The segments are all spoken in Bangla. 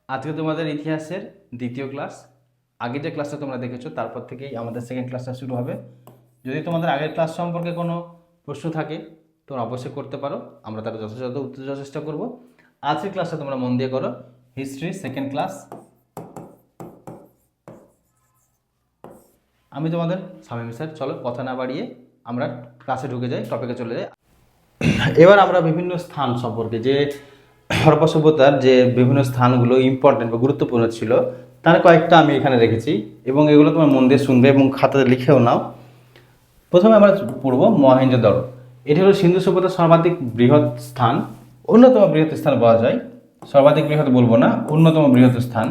আজকে তোমাদের ইতিহাসের দ্বিতীয় ক্লাস। আগে যে ক্লাসটা তোমরা দেখেছো তারপর থেকেই আমাদের সেকেন্ড ক্লাসটা শুরু হবে। যদি তোমাদের আগের ক্লাস সম্পর্কে কোনো প্রশ্ন থাকে তোমরা অবশ্যই করতে পারো, আমরা তার যথাযথ উত্তর দেওয়ার চেষ্টা করবো। আজকের ক্লাসটা তোমরা মন দিয়ে করো, হিস্ট্রি সেকেন্ড ক্লাস। আমি তোমাদের শামীম স্যার। চলো কথা না বাড়িয়ে আমরা ক্লাসে ঢুকে যাই, টপিকে চলে যাই। এবার আমরা বিভিন্ন স্থান সম্পর্কে, যে হরপ্পা সভ্যতার যে বিভিন্ন স্থানগুলো ইম্পর্টেন্ট বা গুরুত্বপূর্ণ ছিল তার কয়েকটা আমি এখানে রেখেছি এবং এগুলো তোমার মন দিয়ে শুনবে এবং খাতাতে লিখেও নাও। প্রথমে আমরা পড়ব মহেঞ্জোদারো। এটি হলো সিন্ধু সভ্যতার সর্বাধিক বৃহৎ স্থান, অন্যতম বৃহৎ স্থান বলা যায়। সর্বাধিক বৃহৎ বলবো না, অন্যতম বৃহৎ স্থান।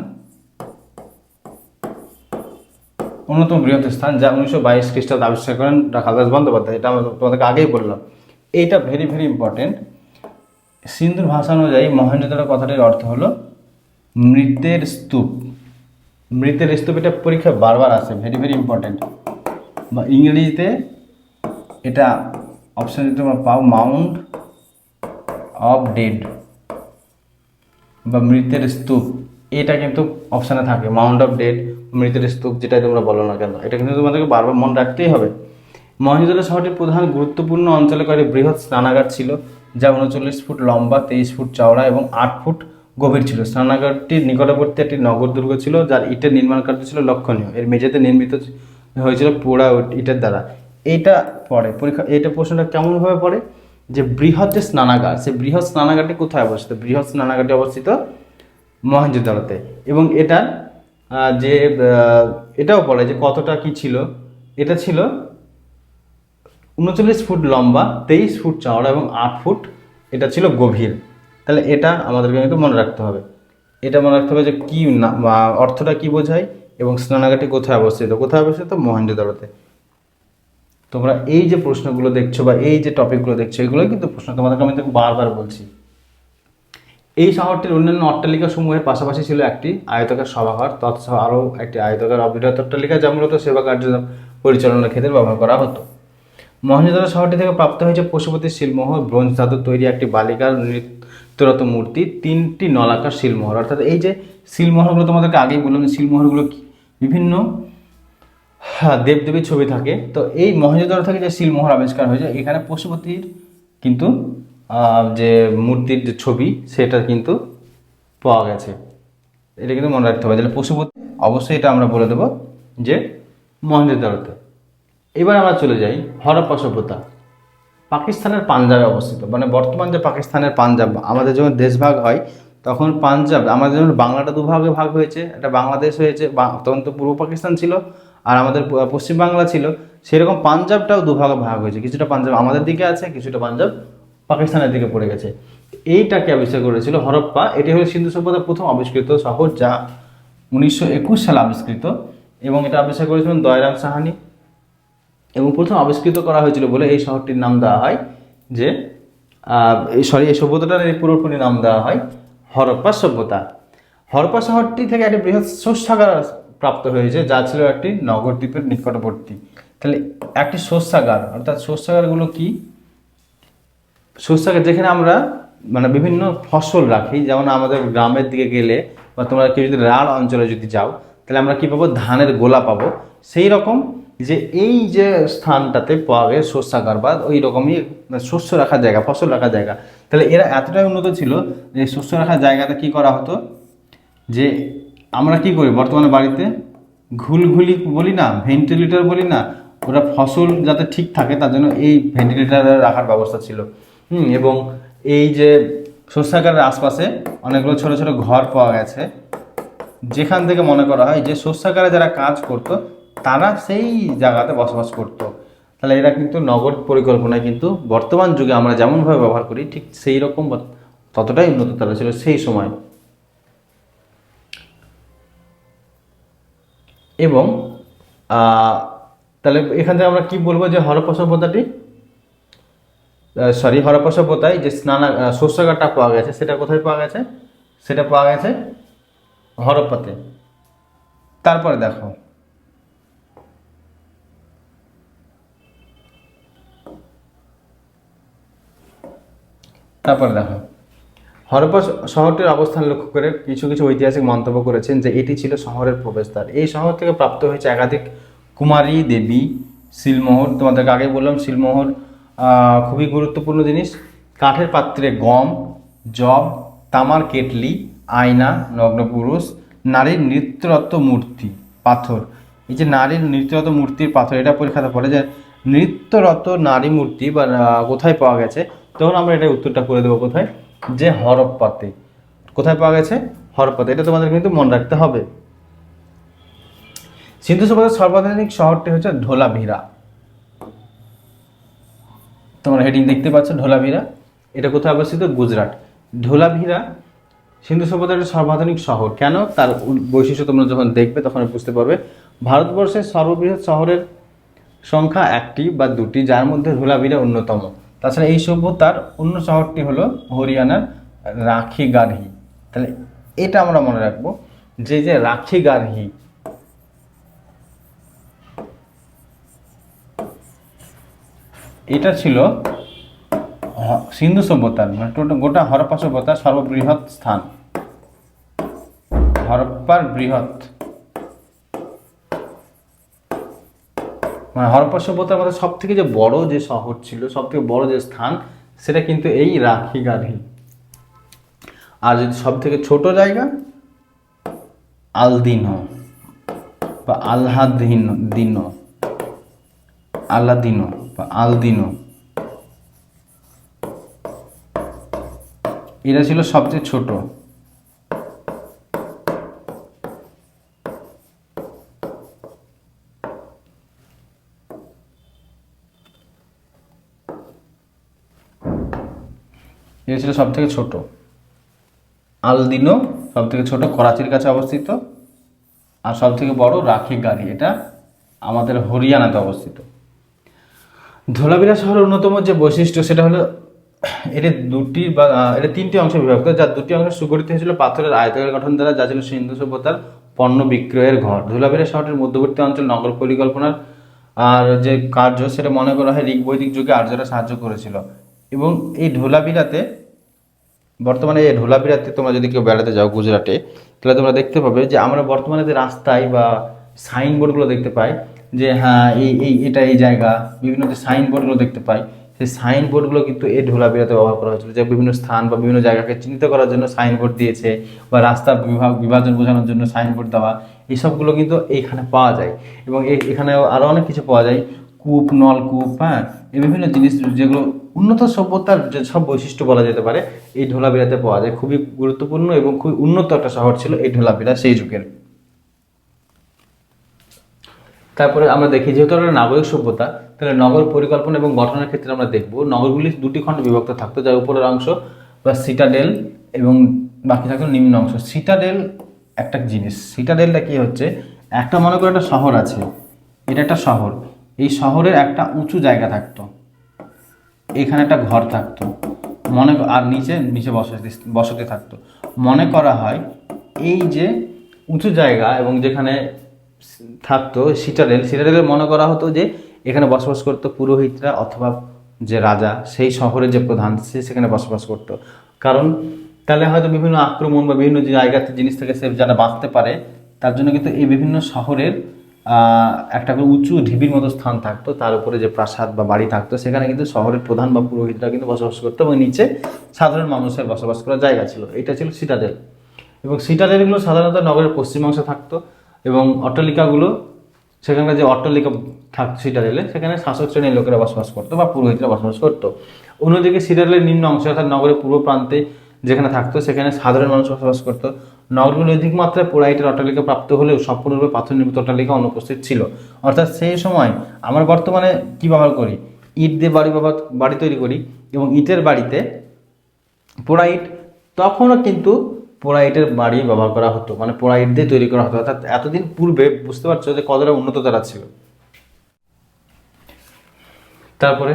অন্যতম বৃহৎ স্থান যা 1922 খ্রিস্টাব্দে আবিষ্কার করেন খালদাস বন্দ্যোপাধ্যায়। এটা আমরা তোমাদেরকে আগেই বললাম। এইটা ভেরি ভেরি ইম্পর্টেন্ট। সিন্ধুর ভাষা অনুযায়ী মহেঞ্জোদারো কথাটির অর্থ হলো মৃতের স্তূপ। মৃতের স্তূপ, এটা পরীক্ষা বারবার আসে, ভেরি ভেরি ইম্পর্টেন্ট। বা ইংরেজিতে এটা অপশন তোমরা পাও মাউন্ড অফ ডেড বা মৃতের স্তূপ। এটা কিন্তু অপশানে থাকে, মাউন্ট অফ ডেড, মৃতের স্তূপ, যেটাই তোমরা বলো না কেন, এটা কিন্তু তোমাদেরকে বারবার মনে রাখতেই হবে। মহেঞ্জোদারো শহরটির প্রধান গুরুত্বপূর্ণ অঞ্চলে কয়েকটি বৃহৎ স্নানাগার ছিল, যা 39 ফুট লম্বা, 23 ফুট চওড়া এবং 8 ফুট গভীর ছিল। স্নানাগারটির নিকটবর্তী একটি নগর দুর্গ ছিল, যার ইটের নির্মাণ কার্য ছিল লক্ষণীয়। এর মেঝেতে নির্মিত হয়েছিল পোড়া ইটের দ্বারা। এইটা পড়ে পরীক্ষা, এইটা প্রশ্নটা কেমনভাবে পড়ে যে বৃহৎ যে স্নানাগার, সেই বৃহৎ স্নানাগারটি কোথায় অবস্থিত? বৃহৎ স্নানাগারটি অবস্থিত মহেঞ্জোদারোতে। এবং এটা যে এটাও বলে যে কতটা কি ছিল। এটা ছিল 39 ফুট লম্বা, 23 ফুট চওড়া এবং 8 ফুট এটা ছিল গভীর। তাহলে এটা আমাদেরকে কিন্তু মনে রাখতে হবে। এটা মনে রাখতে হবে যে কী অর্থটা কি বোঝায় এবং স্নানাগারটি কোথায় অবস্থিত। কোথায় অবস্থিত? মহেঞ্জোদারোতে। তোমরা এই যে প্রশ্নগুলো দেখছো বা এই যে টপিকগুলো দেখছো, এগুলো কিন্তু প্রশ্ন তোমাদেরকে আমি বারবার বলছি। এই শহরটির অন্যান্য অট্টালিকা সমূহের পাশাপাশি ছিল একটি আয়তাকার সভাঘর, তৎসহ আরও একটি আয়তাকার অবিরত অট্টালিকা, যা মূলত সেবা কার্য পরিচালনার ক্ষেত্রে ব্যবহার করা হতো। মহেঞ্জোদারো শহরটি থেকে প্রাপ্ত হয়েছে পশুপতির শিলমোহর, ব্রোঞ্জ ধাতুর তৈরি একটি বালিকার নৃত্যরত মূর্তি, 3টি নলাকার শিলমোহর। অর্থাৎ এই যে শিলমোহরগুলো তোমাদেরকে আগেই বললাম, যে শিলমোহরগুলো বিভিন্ন দেবদেবীর ছবি থাকে। তো এই মহেঞ্জোদারো থেকে যে শিলমোহর আবিষ্কার হয়েছে, এখানে পশুপতির কিন্তু যে মূর্তির যে ছবি সেটা কিন্তু পাওয়া গেছে। এটা কিন্তু মনে রাখতে হবে, তাহলে পশুপতি অবশ্যই এটা আমরা বলে দেবো যে মহেঞ্জোদারোতে। এবার আমরা চলে যাই হরপ্পা সভ্যতা। পাকিস্তানের পাঞ্জাবে অবস্থিত, মানে বর্তমান যে পাকিস্তানের পাঞ্জাব, আমাদের যখন দেশভাগ হয় তখন পাঞ্জাব, আমাদের যখন বাংলাটা দুভাগে ভাগ হয়েছে, একটা বাংলাদেশ হয়েছে, তখন তো পূর্ব পাকিস্তান ছিল আর আমাদের পশ্চিম বাংলা ছিল, সেরকম পাঞ্জাবটাও দুভাগে ভাগ হয়েছে। কিছুটা পাঞ্জাব আমাদের দিকে আছে, কিছুটা পাঞ্জাব পাকিস্তানের দিকে পড়ে গেছে। এইটাকে আবিষ্কার করেছিল হরপ্পা। এটি হলো সিন্ধু সভ্যতার প্রথম আবিষ্কৃত শহর, যা 1921 সালে আবিষ্কৃত, এবং এটা আবিষ্কার করেছিলেন দয়রাম সাহানি। এবং প্রথম আবিষ্কৃত করা হয়েছিল বলে এই শহরটির নাম দেওয়া হয় যে এই সভ্যতাটার এই পুরোপুরি নাম দেওয়া হয় হরপ্পা সভ্যতা। হরপ্পা শহরটি থেকে একটি বৃহৎ শস্যাগার প্রাপ্ত হয়েছে, যা ছিল একটি নগরদ্বীপের নিকটবর্তী। তাহলে একটি শস্যাগার, অর্থাৎ শস্যাগারগুলো কি? শস্যাগার যেখানে আমরা মানে বিভিন্ন ফসল রাখি, যেমন আমাদের গ্রামের দিকে গেলে বা তোমরা কেউ যদি রাঢ় অঞ্চলে যদি যাও, তাহলে আমরা কি পাবো? ধানের গোলা পাবো। সেই রকম যে এই যে স্থানটাতে পাওয়া গেছে শস্যাগার বা ওই রকমই শস্য রাখার জায়গা, ফসল রাখার জায়গা। তাহলে এরা এতটাই উন্নত ছিল যে শস্য রাখার জায়গাতে কি করা হতো, যে আমরা কি করি বর্তমানে বাড়িতে ঘুলঘুলি বলি না, ভেন্টিলেটর বলি না, ওরা ফসল যাতে ঠিক থাকে তার জন্য এই ভেন্টিলেটর রাখার ব্যবস্থা ছিল। এবং এই যে শস্যাগারের আশপাশে অনেকগুলো ছোট ছোট ঘর পাওয়া গেছে, যেখান থেকে মনে করা হয় যে শস্যাগারে যারা কাজ করত তারা সেই জায়গাতে বসবাস করত। তাহলে এরা কিন্তু নগর পরিকল্পনায় কিন্তু বর্তমান যুগে আমরা যেমনভাবে ব্যবহার করি ঠিক সেই রকম ততটাই উন্নত তারা ছিল সেই সময়। এবং তাহলে এখান থেকে আমরা কি বলবো যে হরপ্পা সভ্যতাটি হরপ্পা সভ্যতায় যে শস্যাগারটা পাওয়া গেছে সেটা কোথায় পাওয়া গেছে? সেটা পাওয়া গেছে হরপ্পাতে। তারপরে দেখো হরপ্পা শহরটির অবস্থান লক্ষ্য করে কিছু কিছু ঐতিহাসিক মন্তব্য করেছেন যে এটি ছিল শহরের প্রবেশদ্বার। এই শহর থেকে প্রাপ্ত হয়েছে একাধিক কুমারী দেবী সিলমোহর। তোমাদেরকে আগে বললাম সিলমোহর খুবই গুরুত্বপূর্ণ জিনিস। কাঠের পাত্রে গম, জব, তামার কেটলি, আয়না, নগ্ন পুরুষ, নারীর নৃত্যরত মূর্তি, পাথর। এই যে নারীর নৃত্যরত মূর্তির পাথর, এটা পরীক্ষাতে পড়ে যে নৃত্যরত নারী মূর্তি বা কোথায় পাওয়া গেছে, তখন আমরা এটা উত্তরটা করে দেবো কোথায়, যে হরপ্পাতে। কোথায় পাওয়া গেছে? হরপ্পাতে। এটা তোমাদের কিন্তু মনে রাখতে হবে। সিন্ধু সভ্যতার সর্বাধুনিক শহরটি হচ্ছে ধোলাভিরা। তোমরা হেডিং দেখতে পাচ্ছ ধোলাভিরা। এটা কোথায় অবস্থিত? গুজরাট। ধোলাভিরা সিন্ধু সভ্যতার একটা সর্বাধুনিক শহর। কেন? তার বৈশিষ্ট্য তোমরা যখন দেখবে তখন বুঝতে পারবে। ভারতবর্ষের সর্ববৃহৎ শহরের সংখ্যা একটি বা দুটি, যার মধ্যে ধোলাভিরা অন্যতম। তাছাড়া এই সভ্যতার অন্য শহরটি হলো হরিয়ানার রাখিগারহি। তাহলে এটা আমরা মনে রাখবো যে যে রাখিগারহি, এটা ছিল সিন্ধু সভ্যতার মানে গোটা হরপ্পা সভ্যতার সর্ববৃহৎ স্থান। হরপ্পার বৃহৎ মানে হরপ্পা সভ্যতার মধ্যে সব থেকে যে বড় যে শহর ছিল, সব থেকে বড় যে স্থান, সেটা কিন্তু এই রাখিগারহি। আর যদি সব থেকে ছোট জায়গা, আলদিনো বা আল্লাদিনো বা আলদিনো, এটা ছিল সবচেয়ে ছোট। এটা ছিল সব থেকে ছোট। আলদিনো সব থেকে ছোট, করাচির কাছে অবস্থিত। আর সব থেকে বড় রাখিগারহি, এটা আমাদের হরিয়ানাতে অবস্থিত। ধোলাভিরা শহরের অন্যতম যে বৈশিষ্ট্য সেটা হলো এটা দুটি বা এটা তিনটি অংশে বিভক্ত, যার দুটি অংশ সুগঠিত হয়েছিল পাথরের আয়তাকার গঠন দ্বারা, যা ছিল সিন্ধু সভ্যতার পণ্য বিক্রয়ের ঘর। ধোলাভিরা শহরের মধ্যবর্তী অঞ্চল নগর পরিকল্পনার আর যে কার্য, সেটা মনে করা হয় ঋগ্বৈদিক যুগে আর্যরা সাহায্য করেছিল। এবং এই ধোলাভিরাতে বর্তমানে এই ধোলাভিরাতে তোমরা যদি কেউ বেড়াতে যাও গুজরাটে, তাহলে তোমরা দেখতে পাবে যে আমরা বর্তমানে যে রাস্তায় বা সাইনবোর্ডগুলো দেখতে পাই যে হ্যাঁ এটা এই জায়গা, বিভিন্ন যে সাইনবোর্ডগুলো দেখতে পাই, সেই সাইনবোর্ডগুলো কিন্তু এই ধোলাভিরাতে ব্যবহার করা হয়েছিল। যে বিভিন্ন স্থান বা বিভিন্ন জায়গাকে চিহ্নিত করার জন্য সাইনবোর্ড দিয়েছে, বা রাস্তা বিভাজন বোঝানোর জন্য সাইনবোর্ড দেওয়া, এইসবগুলো কিন্তু এইখানে পাওয়া যায়। এবং এখানে আরও অনেক কিছু পাওয়া যায়, কূপ, নলকূপ, হ্যাঁ, এই বিভিন্ন জিনিস যেগুলো উন্নত সভ্যতার যে সব বৈশিষ্ট্য বলা যেতে পারে এই ধোলাভিরাতে পাওয়া যায়। খুবই গুরুত্বপূর্ণ এবং খুবই উন্নত একটা শহর ছিল এই ধোলাভিরা সেই যুগের। তারপরে আমরা দেখি যেহেতু আমরা নাগরিক সভ্যতা, তাহলে নগর পরিকল্পনা এবং গঠনের ক্ষেত্রে আমরা দেখব নগরগুলি দুটি খণ্ডে বিভক্ত থাকতো, যার উপরের অংশ বা সিটাডেল এবং বাকি থাকতো নিম্ন অংশ। সিটাডেল একটা জিনিস, সিটাডেলটা কি হচ্ছে, একটা মনে করো একটা শহর আছে, এটা একটা শহর, এই শহরের একটা উঁচু জায়গা থাকতো, এখানে একটা ঘর থাকতো, আর নিচে নিচে বসতি থাকতো। মনে করা হয় এই যে উঁচু জায়গা এবং যেখানে থাকতো সিটাডেলে মনে করা হতো যে এখানে বসবাস করতো পুরোহিতরা অথবা যে রাজা, সেই শহরের যে প্রধান, সে সেখানে বসবাস করতো। কারণ তাহলে হয়তো বিভিন্ন আক্রমণ বা বিভিন্ন জায়গাতে জিনিস থেকে সে যারা বাঁচতে পারে, তার জন্য কিন্তু এই বিভিন্ন শহরের একটা করে উঁচু ঢিবির মতো স্থান থাকতো, তার উপরে যে প্রাসাদ বা বাড়ি থাকতো, সেখানে কিন্তু শহরের প্রধান বা পুরোহিতরা কিন্তু বসবাস করতো এবং নিচে সাধারণ মানুষের বসবাস করার জায়গা ছিল। এটা ছিল সিটাডেল। এবং সিটাডেলগুলো সাধারণত নগরের পশ্চিমাংশে থাকতো এবং অট্টালিকাগুলো, সেখানকার যে অট্টালিকা থাকতো সিটাডেলে, সেখানে শাসক শ্রেণীর লোকেরা বসবাস করতো বা পুরোহিতরা বসবাস করতো। অন্যদিকে সিটাডেলের নিম্ন অংশে অর্থাৎ নগরের পূর্ব প্রান্তে যেখানে থাকতো, সেখানে সাধারণ মানুষ বসবাস করতো। নগরগুলো অধিক মাত্রায় পোড়াইটের অট্টালিকা প্রাপ্ত হলেও সম্পূর্ণরূপে পাথর নির্মিত অট্টালিকা অনুপস্থিত ছিল। অর্থাৎ সেই সময় আমরা বর্তমানে কি ব্যবহার করি, ইট দিয়ে বাড়ি তৈরি করি এবং ইটের বাড়িতে পোড়াইট, তখনও কিন্তু পোড়াইটের বাড়ি ব্যবহার করা হতো, মানে পোড়াইট দিয়ে তৈরি করা হতো। অর্থাৎ এতদিন পূর্বে বুঝতে পারছো যে কতটা উন্নত তারা ছিল। তারপরে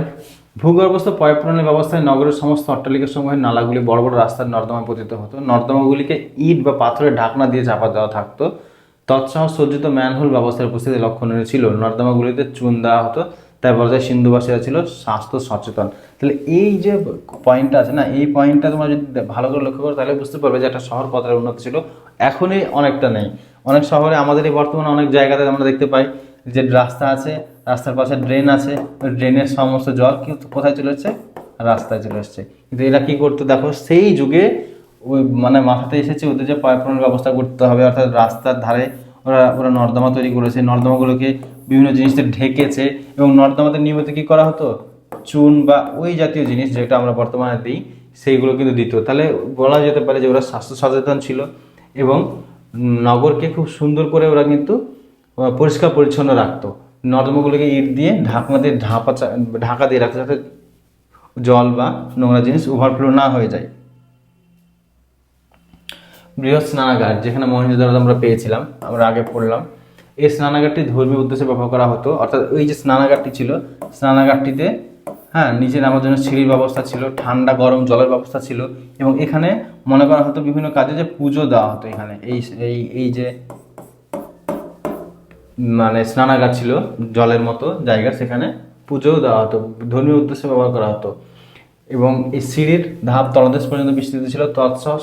ভূগর্ভস্থ পয়ঃপ্রাণী ব্যবস্থায় নগরের সমস্ত অট্টালিকার সমূহের নালাগুলি বড় বড় রাস্তার নর্দমায় পতিত হতো। নর্দমাগুলিকে ইট বা পাথরের ঢাকনা দিয়ে চাপা দেওয়া থাকতো। তৎসহ সজ্জিত ম্যানহোল ব্যবস্থার উপস্থিতি লক্ষণীয় ছিল। নর্দমাগুলিতে চুন দেওয়া হতো, তাই বলা যায় সিন্ধুবাসীরা ছিল স্বাস্থ্য সচেতন। তাহলে এই যে পয়েন্টটা আছে না, এই পয়েন্টটা তোমরা যদি ভালো করে লক্ষ্য করো তাহলে বুঝতে পারবে যে একটা শহর কতটা উন্নত ছিল। এখনই অনেকটা নেই, অনেক শহরে আমাদের এই বর্তমানে অনেক জায়গাতে আমরা দেখতে পাই যে রাস্তা আছে, রাস্তার পাশে ড্রেন আছে, ওই ড্রেনের সমস্ত জল কিন্তু কোথায় চলে এসছে, রাস্তায় চলে এসছে। কিন্তু এরা কি করতো দেখো, সেই যুগে ওই মানে মাথাতে এসেছে ওদের যে পয়ঃপ্রণালীর ব্যবস্থা করতে হবে, অর্থাৎ রাস্তার ধারে ওরা ওরা নর্দমা তৈরি করেছে, নর্দমাগুলোকে বিভিন্ন জিনিসে ঢেকেছে, এবং নর্দমাতে নিয়মিত কী করা হতো, চুন বা ওই জাতীয় জিনিস যেটা আমরা বর্তমানে দিই সেইগুলো কিন্তু দিত। তাহলে বলা যেতে পারে যে ওরা স্বাস্থ্য সচেতন ছিল, এবং নগরকে খুব সুন্দর করে ওরা কিন্তু পরিষ্কার পরিচ্ছন্ন রাখতো। নর্দমাগুলোকে ইট দিয়ে ঢাকনা দিয়ে ঢাকা দিয়ে রাখতো, যাতে জল বা নোংরা জিনিস ওভারফ্লো না হয়ে যায়। বৃহৎ স্নানাগার, যেখানে মহেঞ্জোদারো আমরা পেয়েছিলাম, আমরা আগে পড়লাম, এই স্নানাগারটি ধর্মীয় উদ্দেশ্যে ব্যবহার করা হতো। অর্থাৎ ওই যে স্নানাগারটি ছিল, স্নানাগারটিতে নিচে নামার জন্য সিঁড়ির ব্যবস্থা ছিল, ঠান্ডা গরম জলের ব্যবস্থা ছিল, এবং এখানে মনে করা হতো বিভিন্ন কাজে যে পুজো দেওয়া হতো। এখানে এই এই এই যে মানে স্নানাগার ছিল জলের মতো জায়গা, সেখানে পুজোও দেওয়া হতো, ধর্মীয় উদ্দেশ্যে ব্যবহার করা হতো। এবং এই সিঁড়ির ধাপ তলদেশ পর্যন্ত বিস্তৃত ছিল। তৎসহ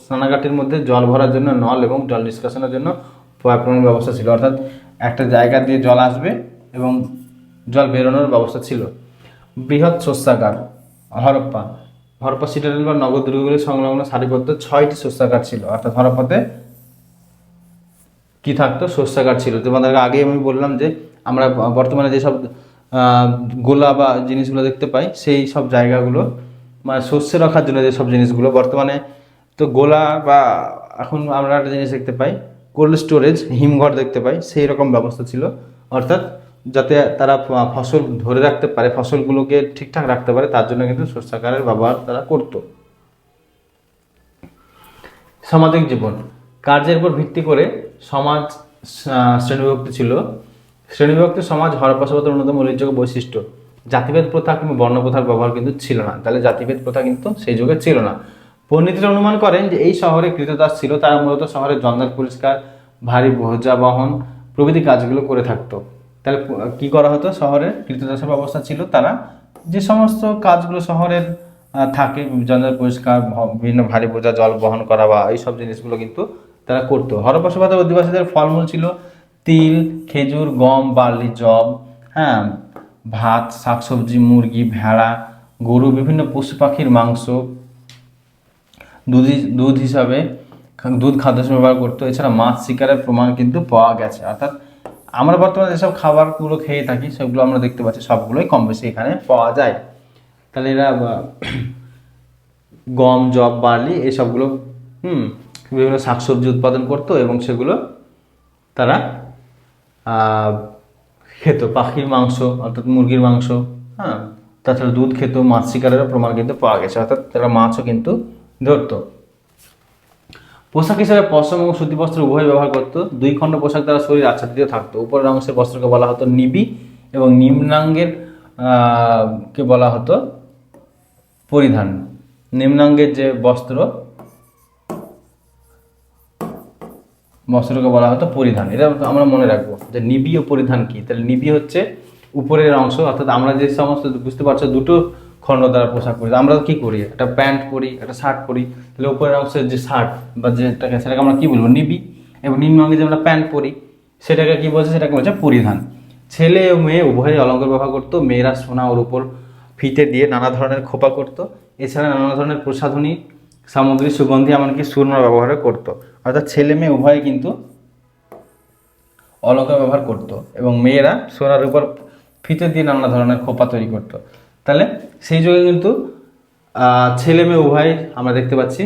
স্নানাগারটির মধ্যে জল ভরার জন্য নল এবং জল নিষ্কাশনের জন্য পয়ঃপ্রণালীর ব্যবস্থা ছিল, অর্থাৎ একটা জায়গা দিয়ে জল আসবে এবং জল বেরোনোর ব্যবস্থা ছিল। বৃহৎ শস্যাগার, হরপ্পা, হরপ্পা সিটাডেল বা নগর দুর্গগুলির সংলগ্ন সারিবদ্ধ 6টি শস্যাগার ছিল। অর্থাৎ হরপ্পাতে কি থাকতো, শস্যাগার ছিল। তোমাদেরকে আগে আমি বললাম যে আমরা বর্তমানে যেসব গোলা বা জিনিসগুলো দেখতে পাই, সেই সব জায়গাগুলো মানে শস্য রাখার জন্য যেসব জিনিসগুলো বর্তমানে তো গোলা, বা এখন আমরা একটা জিনিস দেখতে পাই কোল্ড স্টোরেজ, হিমঘর দেখতে পাই, সেই রকম ব্যবস্থা ছিল। অর্থাৎ যাতে তারা ফসল ধরে রাখতে পারে, ফসলগুলোকে ঠিকঠাক রাখতে পারে, তার জন্য কিন্তু শস্যাগারের ব্যবহার তারা করতো। সামাজিক জীবন, কার্যের উপর ভিত্তি করে সমাজ শ্রেণীবিভক্ত ছিল। শ্রেণীবিভক্ত সমাজ হরপ্পা সভ্যতার অন্যতম উল্লেখযোগ্য বৈশিষ্ট্য। জাতিভেদ প্রথা কিংবা বর্ণপ্রথার ব্যবহার কিন্তু ছিল না। তাহলে জাতিভেদ প্রথা কিন্তু সেই যুগে ছিল না। পণ্ডিতরা অনুমান করেন যে এই শহরে কৃতদাস ছিল, তারা মূলত শহরের জঞ্জাল পরিষ্কার, ভারী বোঝা বহন প্রভৃতি কাজগুলো করে থাকতো। তাহলে কি করা হতো, শহরের কৃতদাসের ব্যবস্থা ছিল, তারা যে সমস্ত কাজগুলো শহরের থাকে, জঞ্জাল পরিষ্কার, বিভিন্ন ভারী বোঝা জল বহন করা বা এইসব জিনিসগুলো কিন্তু তারা করতো। হরপ্পা সভ্যতার অধিবাসীদের ফলমূল ছিল তিল, খেজুর, গম, বার্লি, যব, ভাত, শাকসবজি, মুরগি, ভেড়া, গরু, বিভিন্ন পশু পাখির মাংস, দুধ হিসাবে দুধ খাদ্য হিসেবে ব্যবহার করতো। এছাড়া মাছ শিকারের প্রমাণ কিন্তু পাওয়া গেছে। অর্থাৎ আমরা বর্তমানে যেসব খাবারগুলো খেয়ে থাকি সেগুলো আমরা দেখতে পাচ্ছি সবগুলোই কম বেশি এখানে পাওয়া যায়। তাহলে এরা গম, যব, বার্লি এসবগুলো বিভিন্ন শাকসবজি উৎপাদন করতো, এবং সেগুলো তারা খেত। পাখির মাংস অর্থাৎ মুরগির মাংস, তাছাড়া দুধ খেত, মাছ শিকারেরও প্রমাণ কিন্তু পাওয়া গেছে, অর্থাৎ তারা মাছও কিন্তু ধরতো। পোশাক হিসাবে পশম এবং সুতি বস্ত্র উভয় ব্যবহার করতো। 2 খণ্ড পোশাক দ্বারা শরীর আচ্ছাদিত থাকতো। উপরের অংশের বস্ত্রকে বলা হতো নিবি, এবং নিম্নাঙ্গের কে বলা হতো পরিধান। নিম্নাঙ্গের যে বস্ত্রকে বলা হতো পরিধান। এটা আমরা মনে রাখবো যে নিবি ও পরিধান কি। তাহলে নিবি হচ্ছে উপরের অংশ, অর্থাৎ আমরা যে সমস্ত, বুঝতে পারছো, দুটো খণ্ড দ্বারা পোশাক পরি। আমরা কি করি, একটা প্যান্ট পরি, একটা শার্ট পরি, তাহলে উপরের অংশের যে শার্ট বা যেটাকে, সেটাকে আমরা কি বলবো, নিবি। এবং নিম্নাঙ্গে যে আমরা প্যান্ট পরি সেটাকে কি বলছে, সেটাকে বলছে পরিধান। ছেলে ও মেয়ে উভয়ই অলঙ্কার ব্যবহার করতো। মেয়েরা সোনা ওর উপর ফিতে দিয়ে নানা ধরনের খোপা করতো। এছাড়া নানা ধরনের প্রসাধনী সামগ্রী, সুগন্ধি, এমনকি সুরমা ব্যবহার করতো। অর্থাৎ ছেলে মেয়ে উভয়ই কিন্তু অলঙ্কার ব্যবহার করতো, এবং মেয়েরা সোনার উপর ফিতে দিয়ে নানা ধরনের খোপা তৈরি করতো। তাহলে সেই যুগে কিন্তু ছেলে মেয়ে উভয় আমরা দেখতে পাচ্ছি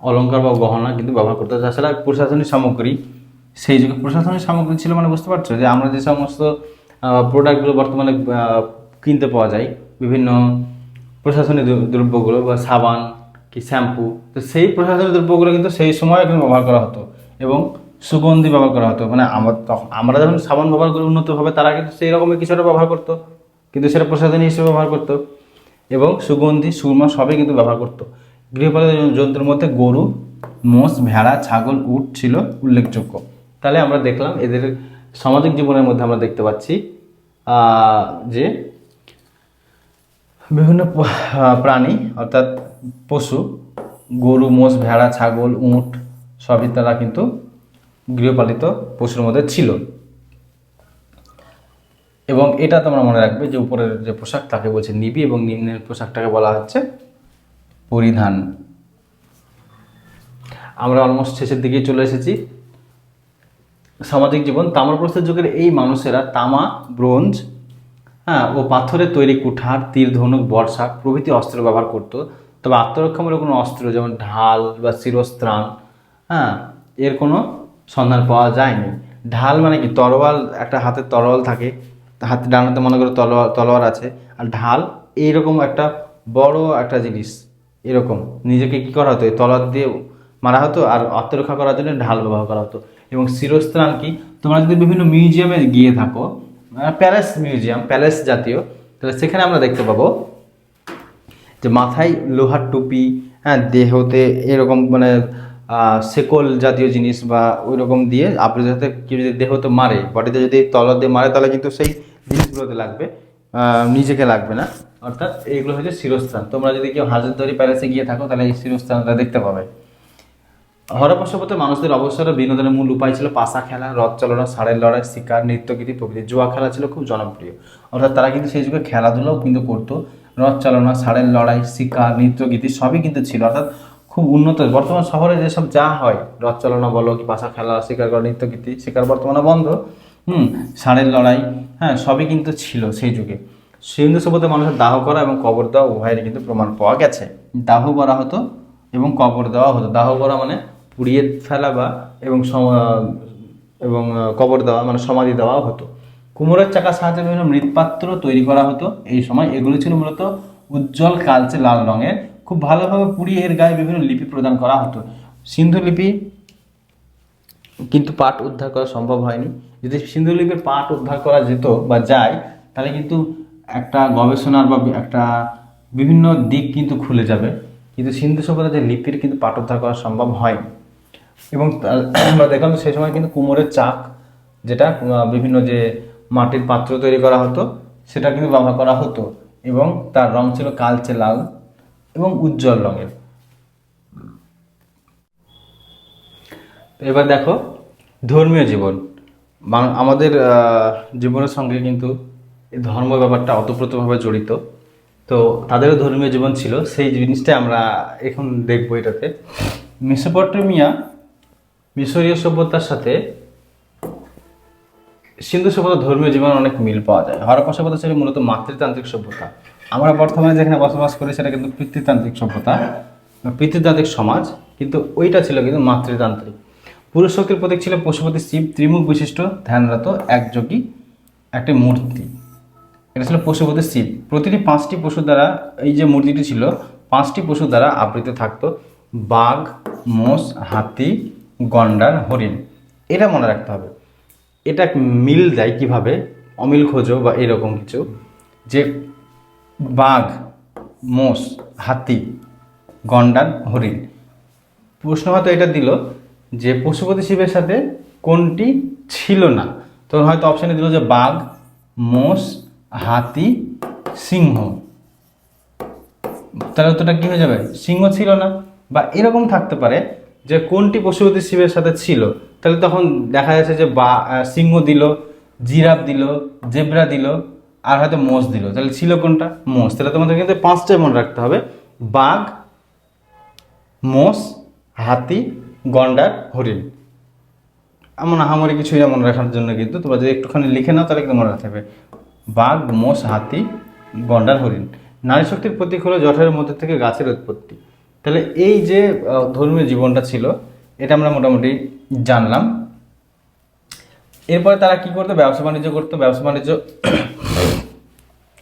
অলঙ্কার বা গহনা কিন্তু ব্যবহার করতো। তাছাড়া প্রশাসনিক সামগ্রী, সেই যুগে প্রশাসনিক সামগ্রী ছিল মানে বুঝতে পারছো যে আমরা যে সমস্ত প্রোডাক্টগুলো বর্তমানে কিনতে পাওয়া যায়, বিভিন্ন প্রশাসনিক দ্রব্যগুলো বা সাবান কি শ্যাম্পু, তো সেই প্রশাসনিক দ্রব্যগুলো কিন্তু সেই সময় এখন ব্যবহার করা হতো, এবং সুগন্ধি ব্যবহার করা হতো। মানে আমরা যখন সাবান ব্যবহার করি উন্নতভাবে, তারা কিন্তু সেই রকমের কিছুটা ব্যবহার করতো, কিন্তু সেটা প্রসাধনী হিসেবে ব্যবহার করতো, এবং সুগন্ধি, সুরমা সবই কিন্তু ব্যবহার করতো। গৃহপালিত জন্তুর মধ্যে গরু, মোষ, ভেড়া, ছাগল, উট ছিল উল্লেখযোগ্য। তাহলে আমরা দেখলাম এদের সামাজিক জীবনের মধ্যে আমরা দেখতে পাচ্ছি যে বিভিন্ন প্রাণী অর্থাৎ পশু, গরু, মোষ, ভেড়া, ছাগল, উট সবই তারা কিন্তু গৃহপালিত পশুর মধ্যে ছিল। এবং এটা তোমরা মনে রাখবে যে উপরের যে পোশাক তাকে বলছে নিবি এবং নিম্নের পোশাকটাকে বলা হচ্ছে পরিধান। আমরা অলমোস্ট শেষের দিকেই চলে এসেছি। সামাজিক জীবন, তাম্রপ্রস্তর যুগের এই মানুষেরা তামা, ব্রোঞ্জ ও পাথরের তৈরি কুঠার, তীর, ধনুক, বর্শা প্রভৃতি অস্ত্র ব্যবহার করত। তবে আত্মরক্ষামূলক কোনো অস্ত্র যেমন ঢাল বা শিরস্ত্রাণ এর কোনো সন্ধান পাওয়া যায়নি। ঢাল মানে কি? তরোয়াল, একটা হাতে তরোয়াল থাকে, হাতে ডানাতে মনে করো তলোয়ার আছে, আর ঢাল এইরকম একটা বড় একটা জিনিস, এরকম নিজেকে কি করা হতো, এই তলোয়ার দিয়ে মারা হতো, আর আত্মরক্ষা করার জন্য ঢাল ব্যবহার করা হতো। এবং শিরস্ত্রাণ কি? তোমরা যদি বিভিন্ন মিউজিয়ামে গিয়ে থাকো, প্যালেস মিউজিয়াম, প্যালেস জাতীয়, তাহলে সেখানে আমরা দেখতে পাবো যে মাথায় লোহার টুপি, দেহতে এরকম মানে শেকল জাতীয় জিনিস বা ওই রকম দিয়ে আবৃত, যাতে কেউ যদি দেহতে মারে, বডিতে যদি তলোয়ার দিয়ে মারে, তাহলে কিন্তু সেই জিনিসগুলোতে লাগবে, নিজেকে লাগবে না। অর্থাৎ এইগুলো হচ্ছে শিরস্ত্রাণ। তোমরা যদি কেউ হাজারদুয়ারি প্যালেসে গিয়ে থাকো তাহলে এই শিরস্ত্রাণটা দেখতে পাবে। হরপ্পা সভ্যতার মানুষদের অবসর বিনোদনের মূল উপায় ছিল পাশা খেলা, রথ চালনা, ষাঁড়ের লড়াই, শিকার, নৃত্যগীতি প্রভৃতি। জুয়া খেলা ছিল খুব জনপ্রিয়। অর্থাৎ তারা কিন্তু সেই যুগে খেলাধুলাও কিন্তু করতো। রথ চালনা, ষাঁড়ের লড়াই, শিকার, নৃত্যগীতি সবই কিন্তু ছিল। অর্থাৎ খুব উন্নত। বর্তমান শহরে যেসব যা হয়, রথ চালনা বলো কি পাশা খেলা, শিকার করা, নৃত্যগীতি, শিকার বর্তমানে বন্ধ, ষাঁড়ের লড়াই, সবই কিন্তু ছিল সেই যুগে। সিন্ধু সভ্যতার মানুষের দাহ করা এবং কবর দেওয়া উভয়েরই কিন্তু প্রমাণ পাওয়া গেছে। দাহ করা হতো এবং কবর দেওয়া হতো। দাহ করা মানে পুড়িয়ে ফেলা বা এবং কবর দেওয়া মানে সমাধি দেওয়া হতো। কুমোরের চাকার সাহায্যে বিভিন্ন মৃৎপাত্র তৈরি করা হতো এই সময়। এগুলি ছিল মূলত উজ্জ্বল কালচে লাল রঙের। খুব ভালোভাবে পুড়িয়ে এর গায়ে বিভিন্ন লিপি প্রদান করা হতো। সিন্ধু লিপি কিন্তু পাঠ উদ্ধার করা সম্ভব হয়নি। যদি সিন্ধু লিপির পাঠ উদ্ধার করা যেত বা যায়, তাহলে কিন্তু একটা গবেষণার বা একটা বিভিন্ন দিক কিন্তু খুলে যাবে। কিন্তু সিন্ধু সভ্যতার যে লিপির কিন্তু পাঠ উদ্ধার করা সম্ভব হয়নি। এবং আমরা দেখলাম সেই সময় কিন্তু কুমোরের চাক, যেটা বিভিন্ন যে মাটির পাত্র তৈরি করা হতো, সেটা কিন্তু ব্যবহার করা হতো এবং তার রং ছিল কালচে লাল এবং উজ্জ্বল রঙের। এবার দেখো ধর্মীয় জীবন। আমাদের জীবনের সঙ্গে কিন্তু এই ধর্ম ব্যাপারটা ওতপ্রোতভাবে জড়িত। তো তাদেরও ধর্মীয় জীবন ছিল, সেই জিনিসটাই আমরা এখন দেখবো এটাতে। মেসোপটেমিয়া মিশরীয় সভ্যতার সাথে সিন্ধু সভ্যতার ধর্মীয় জীবনে অনেক মিল পাওয়া যায়। হরপ্পা সভ্যতা ছিল মূলত মাতৃতান্ত্রিক সভ্যতা। আমরা বর্তমানে যেখানে বসবাস করি সেটা কিন্তু পিতৃতান্ত্রিক সভ্যতা, পিতৃতান্ত্রিক সমাজ, কিন্তু ওইটা ছিল কিন্তু মাতৃতান্ত্রিক। পুরুষ শক্তির প্রতীক ছিল পশুপতি শিব, ত্রিমুখ বিশিষ্ট ধ্যানরত একযোগী একটি মূর্তি। এটা ছিল পশুপতি শিব। প্রতিটি 5টি পশু দ্বারা, এই যে মূর্তিটি ছিল 5টি পশু দ্বারা আবৃত থাকতো: বাঘ, মোষ, হাতি, গন্ডার, হরিণ। এটা মনে রাখতে হবে। এটা মিল দেয় কিভাবে, অমিল খোঁজো বা এরকম কিছু, যে বাঘ, মোষ, হাতি, গন্ডার, হরিণ। প্রশ্ন হয়তো এটা দিল যে পশুপতি শিবের সাথে কোনটি ছিল না, তখন হয়তো অপশানে দিল যে বাঘ, মোষ, হাতি, সিংহ। তাহলে উত্তরটা কি হয়ে যাবে? সিংহ ছিল না। বা এরকম থাকতে পারে যে কোনটি পশুপতি শিবের সাথে ছিল, তাহলে তখন দেখা যাচ্ছে যে সিংহ দিল, জিরাফ দিল, জেব্রা দিল, আর হয়তো মোষ দিল। তাহলে ছিল কোনটা? মোষ। তাহলে তোমাদের কিন্তু 5টাই মনে রাখতে হবে: বাঘ, মোষ, হাতি, গন্ডার, হরিণ। এমন আহামরি কিছুই মনে রাখার জন্য কিন্তু তোমরা যদি একটুখানি লিখে নাও তাহলে কিন্তু মনে রাখতে হবে: বাঘ, মোষ, হাতি, গন্ডার, হরিণ। নারী শক্তির প্রতীক হলো জঠরের মধ্যে থেকে গাছের উৎপত্তি। তাহলে এই যে ধর্মীয় জীবনটা ছিল, এটা আমরা মোটামুটি জানলাম। এরপরে তারা কি করতো? ব্যবসা বাণিজ্য করতো। ব্যবসা বাণিজ্য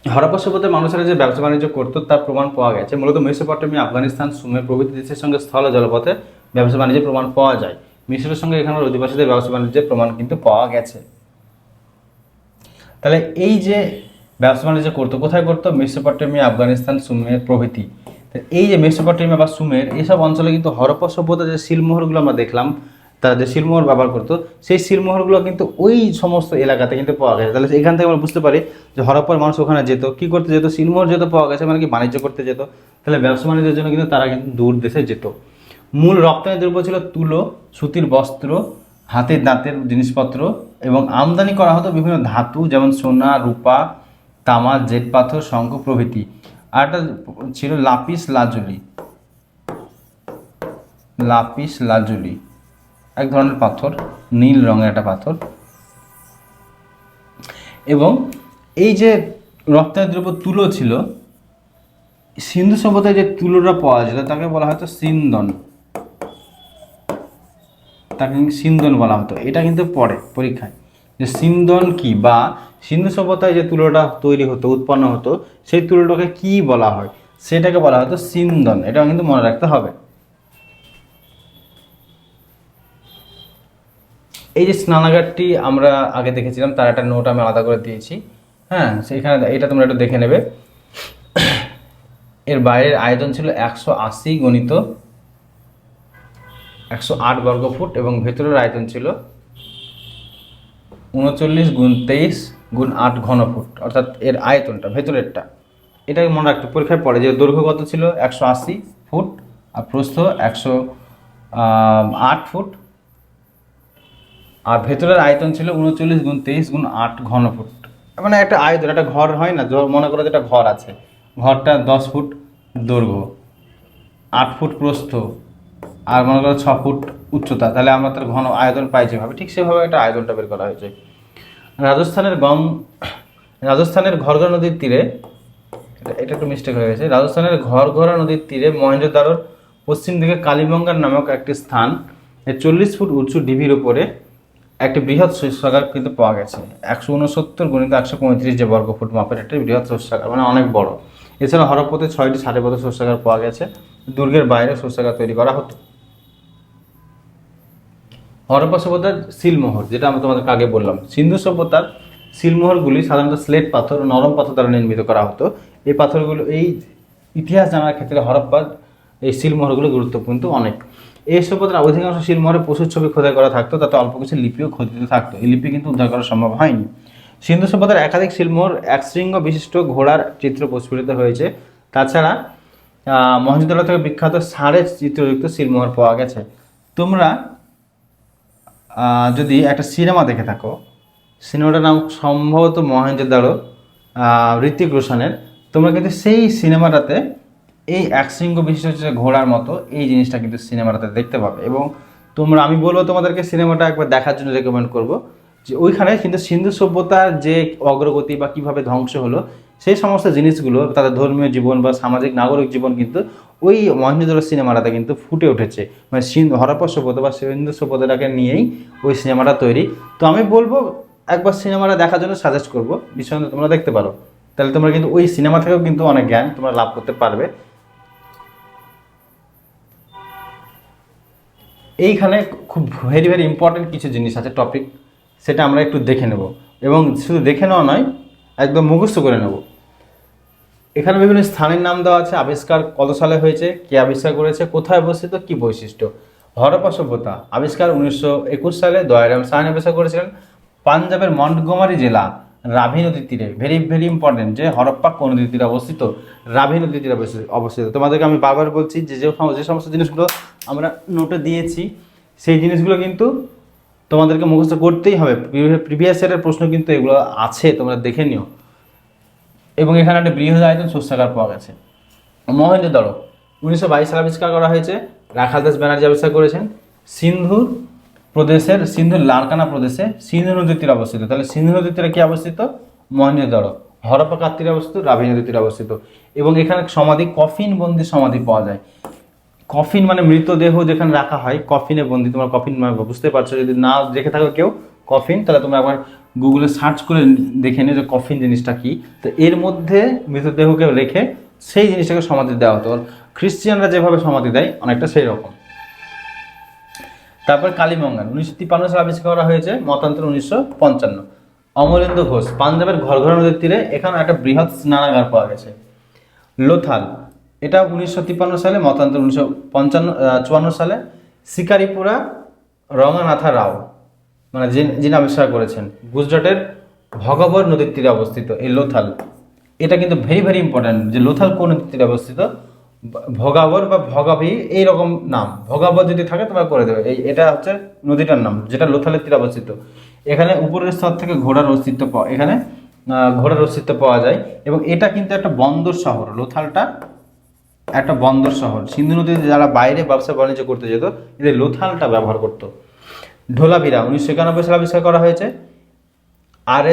হরপ্পা সভ্যতার মানুষেরা যে ব্যবসা বাণিজ্য করতো তার প্রমাণ পাওয়া গেছে। মূলত মেসোপটেমিয়া, আফগানিস্তান, সুমের প্রভৃতি দেশের সঙ্গে স্থল জলপথে ব্যবসা বাণিজ্যের প্রমাণ পাওয়া যায়। মিশরের সঙ্গে এখানকার অধিবাসীদের ব্যবসা বাণিজ্যের প্রমাণ কিন্তু পাওয়া গেছে। তাহলে এই যে ব্যবসা বাণিজ্য করতো, কোথায় করতো? মেসোপটেমিয়া, আফগানিস্তান, সুমের প্রভৃতি। এই যে মেসোপটেমিয়া বা সুমের, এইসব অঞ্চলে কিন্তু হরপ্পা সভ্যতার যে শিলমোহরগুলো আমরা দেখলাম, তারা যে শিলমোহর ব্যবহার করতো, সেই শিলমোহরগুলো কিন্তু ওই সমস্ত এলাকাতে কিন্তু পাওয়া গেছে। তাহলে এখান থেকে আমরা বুঝতে পারি যে হরপ্পার মানুষ ওখানে যেত, কী করতে যেত, শিলমোহর যেত পাওয়া গেছে মানে কি বাণিজ্য করতে যেত। তাহলে ব্যবসা বাণিজ্যের জন্য কিন্তু তারা কিন্তু দূর দেশে যেত। মূল রপ্তানি দ্রব্য ছিল তুলো, সুতির বস্ত্র, হাতের দাঁতের জিনিসপত্র, এবং আমদানি করা হতো বিভিন্ন ধাতু যেমন সোনা, রূপা, তামা, জেট পাথর, শঙ্খ প্রভৃতি। আর একটা ছিল লাপিস লাজুলি। লাপিস লাজুলি এক ধরনের পাথর, নীল রঙের একটা পাথর। এবং এই যে রপ্তানি দ্রব্য তুলো ছিল, সিন্ধু সভ্যতায় যে তুলোটা পাওয়া যেত তাকে বলা হতো সিন্দন, তাকে সিন্দন বলা হতো। এটা কিন্তু পড়ে পরীক্ষায় যে সিন্দন কি, বা সিন্ধু সভ্যতায় যে তুলোটা তৈরি হতো, উৎপন্ন হতো, সেই তুলোটাকে কি বলা হয়, সেটাকে বলা হতো সিন্দন। এটাও কিন্তু মনে রাখতে হবে। এই যে স্নানাগারটি আমরা আগে দেখেছিলাম, তার একটা নোট আমি আলাদা করে দিয়েছি। হ্যাঁ, সেইখানে এটা তোমরা একটু দেখে নেবে। এর বাইরের আয়তন ছিল 180 গণিত 108 বর্গফুট, এবং ভেতরের আয়তন ছিল 39 গুণ 23 গুণ 8 ঘনফুট, অর্থাৎ এর আয়তনটা ভেতরেরটা। এটাকে মনে রাখতে পরীক্ষায় পড়ে যে দৈর্ঘ্য কত ছিল 180 ফুট আর প্রস্থ 108 ফুট, আর ভেতরের আয়তন ছিল 39 গুণ 23 গুণ 8 ঘনফুট। মানে একটা আয়তন, একটা ঘর হয় না, মনে করো যে একটা ঘর আছে, ঘরটা 10 ফুট দৈর্ঘ্য, 8 ফুট প্রস্থ, আর মনে করো 6 ফুট উচ্চতা, তাহলে আমরা তার ঘন আয়তন পাই যেভাবে, ঠিক সেভাবে একটা আয়তনটা বের করা হয়েছে। রাজস্থানের ঘরঘরা নদীর তীরে, এটা একটু মিস্টেক হয়ে গেছে, রাজস্থানের ঘরঘরা নদীর তীরে মহেঞ্জোদারোর পশ্চিম দিকে কালীবঙ্গার নামক একটি স্থান, 40 ফুট উঁচু ঢিবির উপরে একটি বৃহৎ শৌচাগার কিন্তু পাওয়া গেছে। 169 গুণিত 135 যে বর্গফুট মাপের একটি বৃহৎ শৌচাগার, মানে অনেক বড়। এছাড়া হরপ্পাতে 6টি সারিবদ্ধ শৌচাগার পাওয়া গেছে। দুর্গের বাইরে শৌচাগার তৈরি করা হতো। হরপ্পা সভ্যতার সিলমোহর, যেটা আমি তোমাদেরকে আগে বললাম, সিন্ধু সভ্যতার সিলমোহরগুলি সাধারণত স্লেট পাথর ও নরম পাথর দ্বারা নির্মিত করা হতো। এই পাথরগুলো, এই ইতিহাস জানার ক্ষেত্রে হরপ্পার এই সিলমোহরগুলো গুরুত্বপূর্ণ অনেক। এই সভ্যতার অধিকাংশ শিলমোহরে পশুর ছবি খোদাই করা থাকতো, তাতে অল্প কিছু লিপিও খোদিত থাকতো। এই লিপি কিন্তু উদ্ধার করা সম্ভব হয়নি। সিন্ধু সভ্যতার একাধিক শিলমোহর এক শৃঙ্গ বিশিষ্ট ঘোড়ার চিত্র প্রস্ফুটিত হয়েছে। তাছাড়া মহেঞ্জোদারো থেকে বিখ্যাত ষাঁড়ের চিত্রযুক্ত শিলমোহর পাওয়া গেছে। তোমরা যদি একটা সিনেমা দেখে থাকো, সিনেমাটার নাম সম্ভবত মহেঞ্জোদারো, ঋত্বিক রোশনের, তোমরা কিন্তু সেই সিনেমাটাতে এই এক শৃঙ্গ বিশিষ্ট হচ্ছে ঘোড়ার মতো এই জিনিসটা কিন্তু সিনেমাটাতে দেখতে পাবে। এবং আমি বলবো তোমাদেরকে সিনেমাটা একবার দেখার জন্য রেকমেন্ড করব, যে ওইখানে কিন্তু সিন্ধু সভ্যতার যে অগ্রগতি বা কিভাবে ধ্বংস হলো সেই সমস্ত জিনিসগুলো, তাদের ধর্মীয় জীবন বা সামাজিক নাগরিক জীবন কিন্তু ওই মহেঞ্জোদারো সিনেমাটাতে কিন্তু ফুটে উঠেছে। মানে হরপ্পা সভ্যতা বা সিন্ধু সভ্যতাটাকে নিয়েই ওই সিনেমাটা তৈরি। তো আমি বলবো একবার সিনেমাটা দেখার জন্য সাজেস্ট করবো, নিঃসন্দেহে তোমরা দেখতে পারো। তাহলে তোমরা কিন্তু ওই সিনেমা থেকেও কিন্তু অনেক জ্ঞান তোমরা লাভ করতে পারবে। এইখানে খুব ভেরি ভেরি ইম্পর্টেন্ট কিছু জিনিস আছে, টপিক, সেটা আমরা একটু দেখে নেব, এবং শুধু দেখে নেওয়া নয়, একদম মুখস্থ করে নেব। এখানে বিভিন্ন স্থানের নাম দেওয়া আছে, আবিষ্কার কত সালে হয়েছে, কে আবিষ্কার করেছে, কোথায় অবস্থিত, কি বৈশিষ্ট্য। হরপ্পা সভ্যতা আবিষ্কার 1921 সালে দয়ারাম সাহানি আবিষ্কার করেছিলেন পাঞ্জাবের মন্টগোমারি জেলা রাভি নদীর তীরে। ভেরি ভেরি ইম্পর্টেন্ট যে হরপ্পা কোন নদীর তীরে অবস্থিত, রাভি নদীর তীরে অবস্থিত। তোমাদেরকে আমি বারবার বলছি যে যে সমস্ত জিনিসগুলো আমরা নোটে দিয়েছি সেই জিনিসগুলো কিন্তু তোমাদেরকে মুখস্থ করতেই হবে। প্রিভিয়াস ইয়ারের প্রশ্ন কিন্তু এগুলো আছে, তোমরা দেখে নিও। এবং এখানে একটা বৃহৎ আয়তন শৌচাগার পাওয়া গেছে। মহেঞ্জোদারো 1922 সালে আবিষ্কার করা হয়েছে, রাখাল দাস ব্যানার্জি আবিষ্কার করেছেন। সিন্ধুর লারকানা প্রদেশে সিন্ধু নদীর তীরে অবস্থিত। তাহলে সিন্ধু নদীর তীরে কি অবস্থিত? মহেঞ্জোদারো। হরপ্পা কার তীরে অবস্থিত? রাভি নদীর তীরে অবস্থিত। এবং এখানে সমাধি, কফিন বন্দি সমাধি পাওয়া যায়। কফিন মানে মৃতদেহ যেখানে রাখা হয়, কফিনে বন্দি। তোমরা কফিন বুঝতে পারছো, যদি না দেখে থাকো কেউ কফিন, তাহলে তোমরা একবার গুগলে সার্চ করে দেখে নিও যে কফিন জিনিসটা কি। তো এর মধ্যে মৃতদেহকে রেখে সেই জিনিসটাকে সমাধি দেওয়া হতো। খ্রিস্টিয়ানরা যেভাবে সমাধি দেয় অনেকটা সেই রকম। তারপর কালীবঙ্গান 1953 সালে আবিষ্কার করা হয়েছে, মতান্তর 1955। অমলেন্দু ঘোষ পাঞ্জাবের ঘরঘরা নদীর তীরে, এখানে একটা বৃহৎ স্নানাগার পাওয়া গেছে। লোথাল, এটা 1953 সালে, মতান্তর 1954 সালে। শিকারিপুরা রঙ্গানাথা রাও, মানে যিনি আবিষ্কার করেছেন, গুজরাটের ভগাবর নদীর তীরে অবস্থিত এই লোথাল। এটা কিন্তু ভেরি ভেরি ইম্পর্ট্যান্ট যে লোথাল কোন নদীর তীরে অবস্থিত। ভগাবর বা ভগাভি এইরকম নাম, ভগাবর যদি থাকে তোমরা করে দেবে। এটা হচ্ছে নদীটার নাম যেটা লোথালের তীরে অবস্থিত। এখানে উপরের স্তর থেকে ঘোড়ার অস্তিত্ব পাওয়া, এখানে ঘোড়ার অস্তিত্ব পাওয়া যায়। এবং এটা কিন্তু একটা বন্দর শহর, লোথালটা একটা বন্দর শহর। সিন্ধু নদীতে যারা বাইরে ব্যবসা বাণিজ্য করতে যেত এদের লোথালটা ব্যবহার করতো। ঢোলাভিরা 1991 সালে আবিষ্কার করা হয়েছে। আর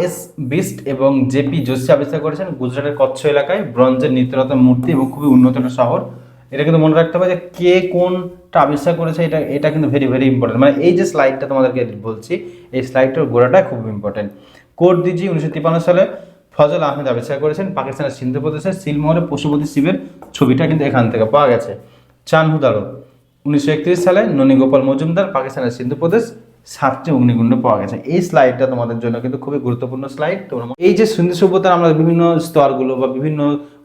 এস বিস্ট এবং জেপি যোশী আবিষ্কার করেছেন গুজরাটের কচ্ছ এলাকায় ব্রঞ্জের নিত্যরত মূর্তি এবং খুবই উন্নত একটা শহর। এটা কিন্তু মনে রাখতে হবে যে কে কোনটা আবিষ্কার করেছে, এটা কিন্তু ভেরি ভেরি ইম্পর্টেন্ট। মানে এই যে স্লাইডটা তোমাদেরকে বলছি, এই স্লাইডটার গোড়াটা খুব ইম্পর্টেন্ট। কোট দিজি 1953 সালে ফজল আহমেদ আবিষ্কার করেছেন। পাকিস্তানের সিন্ধু প্রদেশের সিলমোহরে পশুপতি শিবের ছবিটা কিন্তু এখান থেকে পাওয়া গেছে। চানহুদারো 1931 সালে ননী গোপাল মজুমদার, পাকিস্তানের সিন্ধু প্রদেশ, 7টি অগ্নিকুণ্ড পাওয়া গেছে। এই স্লাইডটা তোমাদের জন্য কিন্তু খুবই গুরুত্বপূর্ণ স্লাইড। তোমরা এই যে সিন্ধু সভ্যতার আমরা বিভিন্ন স্তরগুলো বা বিভিন্ন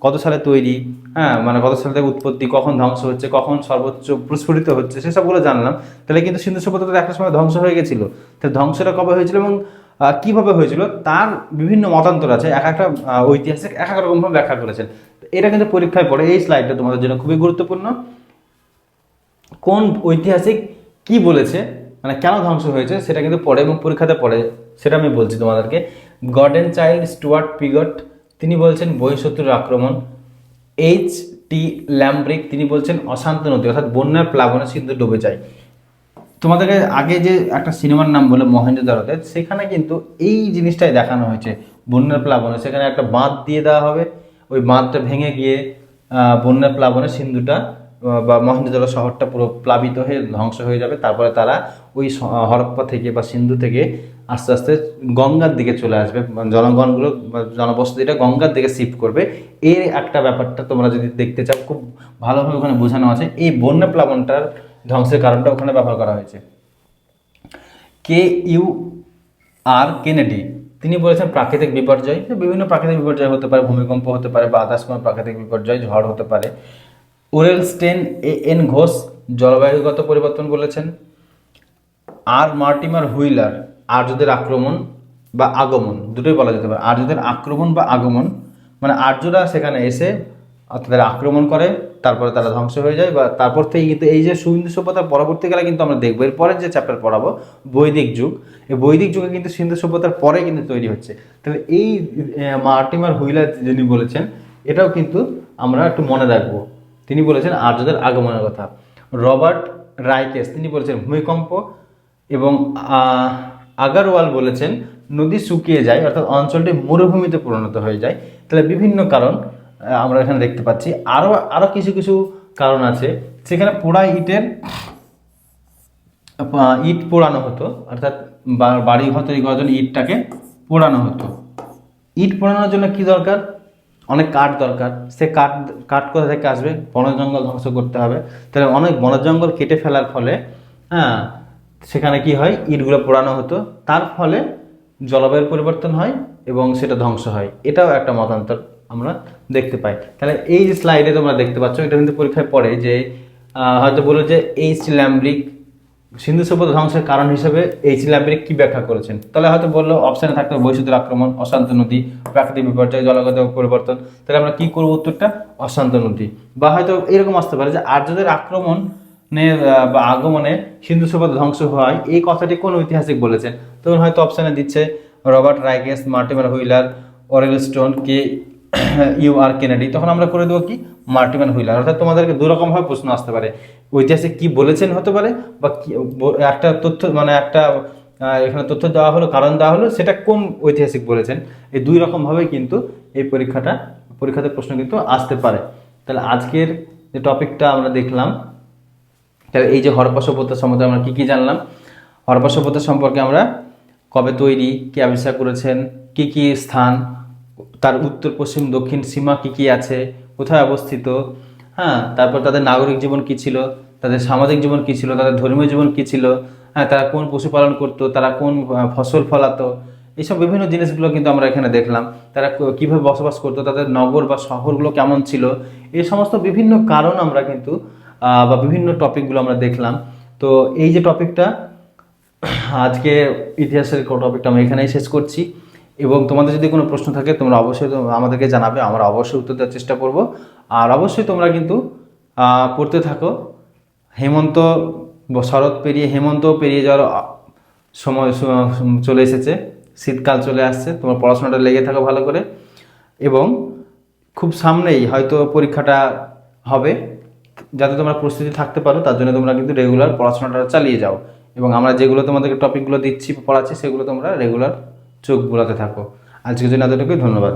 কত সালে তৈরি, হ্যাঁ মানে কত সাল থেকে উৎপত্তি, কখন ধ্বংস হচ্ছে, কখন সর্বোচ্চ প্রস্ফুটিত হচ্ছে, সেসবগুলো জানলাম। তাহলে কিন্তু সিন্ধু সভ্যতা তো একটা সময় ধ্বংস হয়ে গেছিল। তাহলে ধ্বংসটা কবে হয়েছিল এবং কিভাবে হয়েছিল তার বিভিন্ন মতান্তর আছে। এক একটা ঐতিহাসিক এক এক রকমভাবে ব্যাখ্যা করেছেন। এটা কিন্তু পরীক্ষায় পড়ে। এই স্লাইডটা তোমাদের জন্য খুবই গুরুত্বপূর্ণ। কোন ঐতিহাসিক কি বলেছে, মানে কেন ধ্বংস হয়েছে সেটা কিন্তু পড়ে এবং পরীক্ষাতে পড়ে, সেটা আমি বলছি তোমাদেরকে। গর্ডেন চাইল্ড স্টুয়ার্ট পিগট তিনি বলছেন বহিঃশত্রুর আক্রমণ। H.T. ল্যাম্ব্রিক তিনি বলছেন অশান্ত নদী অর্থাৎ বন্যার প্লাবনে সিন্ধু ডুবে যায়। তোমাদেরকে আগে যে একটা সিনেমার নাম বলে মহেঞ্জোদারোতে, সেখানে কিন্তু এই জিনিসটাই দেখানো হয়েছে। বন্যার প্লাবনে সেখানে একটা বাঁধ দিয়ে দেওয়া হবে, ওই বাঁধটা ভেঙে গিয়ে বন্যার প্লাবনে সিন্ধুটা বা মহেঞ্জোদারো শহরটা পুরো প্লাবিত হয়ে ধ্বংস হয়ে যাবে। তারপরে তারা ওই হরপ্পা থেকে বা সিন্ধু থেকে আস্তে আস্তে গঙ্গার দিকে চলে আসবে, জনগণগুলো জনবসতিটা গঙ্গার দিকে শিফট করবে। এই একটা ব্যাপারটা তোমরা যদি দেখতে চাও খুব ভালোভাবে ওখানে বোঝানো আছে। এই বন্যা প্লাবনটার ধ্বংসের কারণটা ওখানে ব্যবহার করা হয়েছে। কেনেডি তিনি বলেছেন প্রাকৃতিক বিপর্যয়, বিভিন্ন প্রাকৃতিক বিপর্যয় হতে পারে, ভূমিকম্প হতে পারে বা আদার্স কোনো প্রাকৃতিক বিপর্যয়, ঝড় হতে পারে। ওরেলস্টেন ঘোষ জলবায়ুগত পরিবর্তন বলেছেন। মার্টিমার হুইলার আর্যদের আক্রমণ বা আগমন, দুটোই বলা যেতে পারে। আর্যদের আক্রমণ বা আগমন মানে আর্যরা সেখানে এসে তাদের আক্রমণ করে, তারপরে তারা ধ্বংস হয়ে যায়। বা তারপর থেকে কিন্তু এই যে সিন্ধু সভ্যতার পরবর্তীকালে কিন্তু আমরা দেখবো, এরপরের যে চ্যাপ্টার পড়াবো বৈদিক যুগ, এই বৈদিক যুগে কিন্তু সিন্ধু সভ্যতার পরে কিন্তু তৈরি হচ্ছে। তাহলে এই মার্টিমার হুইলার যিনি বলেছেন এটাও কিন্তু আমরা একটু মনে রাখবো। তিনি বলেছেন আর্যদের আগমনের কথা। রবার্ট রাইকেস তিনি বলেছেন ভূমিকম্প। এবং আগারওয়াল বলেছেন নদী শুকিয়ে যায় অর্থাৎ অঞ্চলটি মরুভূমিতে পরিণত হয়ে যায়। তাহলে বিভিন্ন কারণ আমরা এখানে দেখতে পাচ্ছি। আরো কিছু কিছু কারণ আছে। সেখানে পোড়া ইট পোড়ানো হতো, অর্থাৎ বাড়ি ঘর তৈরি করার জন্য ইটটাকে পোড়ানো হতো। ইট পোড়ানোর জন্য কি দরকার? অনেক কাঠ দরকার। সে কাঠ কোথা থেকে আসবে? বন জঙ্গল ধ্বংস করতে হবে। তাহলে অনেক বন জঙ্গল কেটে ফেলার ফলে সেখানে কি হয়, ইটগুলো পোড়ানো হতো। তার ফলে জলবায়ুর পরিবর্তন হয় এবং সেটা ধ্বংস হয়। এটাও একটা মতান্তর আমরা দেখতে পাই। তাহলে এই যে স্লাইডে তোমরা দেখতে পাচ্ছ, এটা কিন্তু পরীক্ষায় পড়ে যে হয়তো বলো যে H. ল্যাম্ব্রিক সিন্ধু সভ্যতা ধ্বংসের কারণ হিসেবে H. ল্যাম্ব্রিক কি ব্যাখ্যা করেছেন। তাহলে হয়তো বললো অপশানে থাকতে বৈদ্যুতিক আক্রমণ, অশান্ত নদী, প্রাকৃতিক বিপর্যয়, জলগত পরিবর্তন। তাহলে আমরা কি করবো উত্তরটা? অশান্ত নদী। বা হয়তো এরকম আসতে পারে যে আর্যদের আক্রমণ বা আগমনে সিন্ধু সভ্যতা ধ্বংস হয়, এই কথাটি কোন ঐতিহাসিক বলেছেন। তখন হয়তো অপশানে দিচ্ছে রবার্ট রাইকেস, মার্টিমার হুইলার, ওরেলস্টোন, কেনেডি। তখন আমরা করে দেবো কি মার্টিমার হুইলার। অর্থাৎ তোমাদেরকে দুরকমভাবে প্রশ্ন আসতে পারে, ঐতিহাসিক কি বলেছেন হতে পারে, বা একটা তথ্য মানে একটা এখানে তথ্য দেওয়া হলো, কারণ দেওয়া হলো, সেটা কোন ঐতিহাসিক বলেছেন। এই দুই রকমভাবেই কিন্তু এই পরীক্ষাতে প্রশ্ন কিন্তু আসতে পারে। তাহলে আজকের যে টপিকটা আমরা দেখলাম, তাহলে এই যে হরপ্পা সভ্যতা সম্বন্ধে আমরা কি জানলাম। হরপ্পা সভ্যতা সম্পর্কে আমরা কবে তৈরি, কে আবিষ্কার করেছেন, কি স্থান, তার উত্তর পশ্চিম দক্ষিণ সীমা কি আছে, কোথায় অবস্থিত, তারপর তাদের নাগরিক জীবন কি ছিল, তাদের সামাজিক জীবন কি ছিল, তাদের ধর্মীয় জীবন কি ছিল, তারা কোন পশুপালন করতো, তারা কোন ফসল ফলাতো, এইসব বিভিন্ন জিনিসগুলো কিন্তু আমরা এখানে দেখলাম। তারা কিভাবে বসবাস করতো, তাদের নগর বা শহরগুলো কেমন ছিল, এই সমস্ত বিভিন্ন কারণ আমরা কিন্তু বা বিভিন্ন টপিকগুলো আমরা দেখলাম। তো এই যে টপিকটা, আজকে ইতিহাসের টপিকটা আমি এখানেই শেষ করছি। এবং তোমাদের যদি কোনো প্রশ্ন থাকে তোমরা অবশ্যই আমাদেরকে জানাবে, আমরা অবশ্যই উত্তর দেওয়ার চেষ্টা করব। আর অবশ্যই তোমরা কিন্তু পড়তে থাকো। হেমন্ত শরৎ পেরিয়ে হেমন্ত পেরিয়ে যাওয়ার সময় চলে এসেছে, শীতকাল চলে আসছে, তোমার পড়াশোনাটা লেগে থাকো ভালো করে। এবং খুব সামনেই হয়তো পরীক্ষাটা হবে, যাতে তোমরা প্রস্তুতি থাকতে পারো তার জন্য তোমরা কিন্তু রেগুলার পড়াশোনাটা চালিয়ে যাও। এবং আমরা যেগুলো তোমাদেরকে টপিকগুলো দিচ্ছি পড়াচ্ছি সেগুলো তোমরা রেগুলার চোখ বুলাতে থাকো। আজকের জন্য এতটুকুই, ধন্যবাদ।